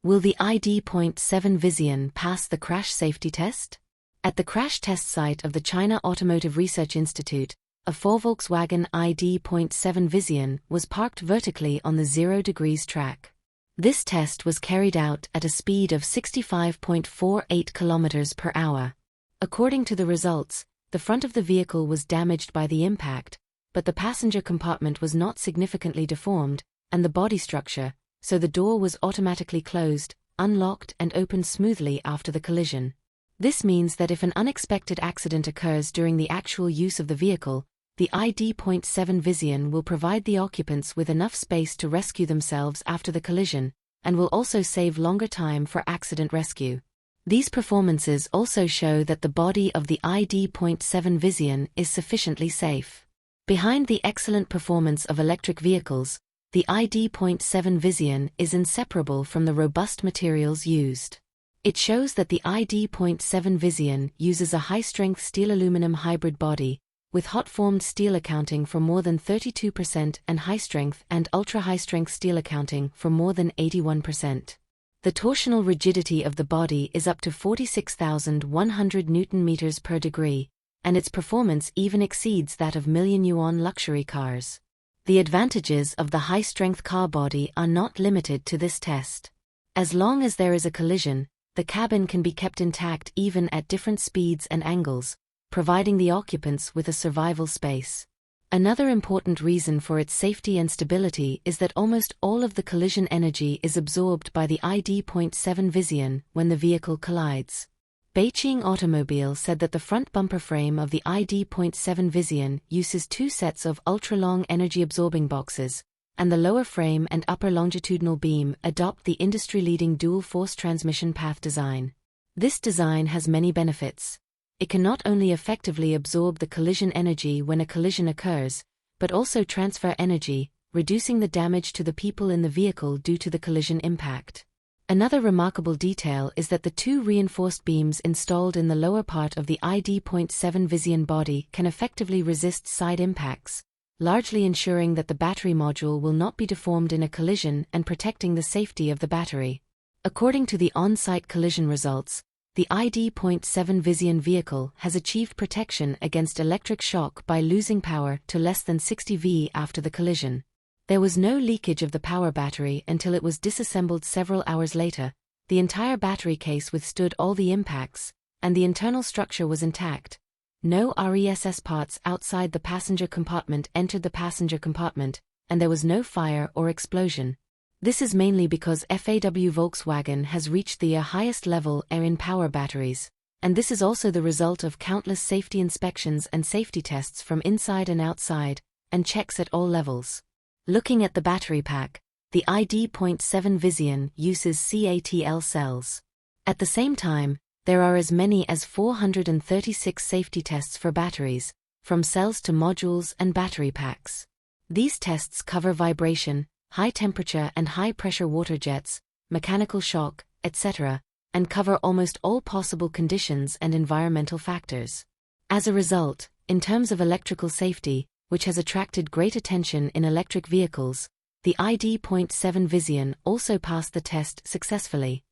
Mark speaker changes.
Speaker 1: Will the ID.7 VIZZION pass the crash safety test? At the crash test site of the China Automotive Research Institute, a FAW-Volkswagen ID.7 VIZZION was parked vertically on the 0 degrees track. This test was carried out at a speed of 65.48 km per hour. According to the results, the front of the vehicle was damaged by the impact, but the passenger compartment was not significantly deformed, and the body structure, so the door was automatically closed, unlocked and opened smoothly after the collision. This means that if an unexpected accident occurs during the actual use of the vehicle, the ID.7 VIZZION will provide the occupants with enough space to rescue themselves after the collision, and will also save longer time for accident rescue. These performances also show that the body of the ID.7 VIZZION is sufficiently safe. Behind the excellent performance of electric vehicles, the ID.7 VIZZION is inseparable from the robust materials used. It shows that the ID.7 VIZZION uses a high-strength steel-aluminum hybrid body, with hot-formed steel accounting for more than 32% and high-strength and ultra-high-strength steel accounting for more than 81%. The torsional rigidity of the body is up to 46,100 Nm per degree, and its performance even exceeds that of million-yuan luxury cars. The advantages of the high-strength car body are not limited to this test. As long as there is a collision, the cabin can be kept intact even at different speeds and angles, providing the occupants with a survival space. Another important reason for its safety and stability is that almost all of the collision energy is absorbed by the ID.7 VIZZION when the vehicle collides. Beijing Automobile said that the front bumper frame of the ID.7 VIZZION uses two sets of ultra-long energy-absorbing boxes, and the lower frame and upper longitudinal beam adopt the industry-leading dual-force transmission path design. This design has many benefits. It can not only effectively absorb the collision energy when a collision occurs, but also transfer energy, reducing the damage to the people in the vehicle due to the collision impact. Another remarkable detail is that the two reinforced beams installed in the lower part of the ID.7 VIZZION body can effectively resist side impacts, largely ensuring that the battery module will not be deformed in a collision and protecting the safety of the battery. According to the on-site collision results, the ID.7 VIZZION vehicle has achieved protection against electric shock by losing power to less than 60 V after the collision. There was no leakage of the power battery until it was disassembled several hours later. The entire battery case withstood all the impacts, and the internal structure was intact. No RESS parts outside the passenger compartment entered the passenger compartment, and there was no fire or explosion. This is mainly because FAW-Volkswagen has reached the highest level in power batteries, and this is also the result of countless safety inspections and safety tests from inside and outside, and checks at all levels. Looking at the battery pack, the ID.7 VIZZION uses CATL cells. At the same time, there are as many as 436 safety tests for batteries, from cells to modules and battery packs. These tests cover vibration, high temperature and high pressure water jets, mechanical shock, etc., and cover almost all possible conditions and environmental factors. As a result, in terms of electrical safety, which has attracted great attention in electric vehicles, the ID.7 VIZZION also passed the test successfully.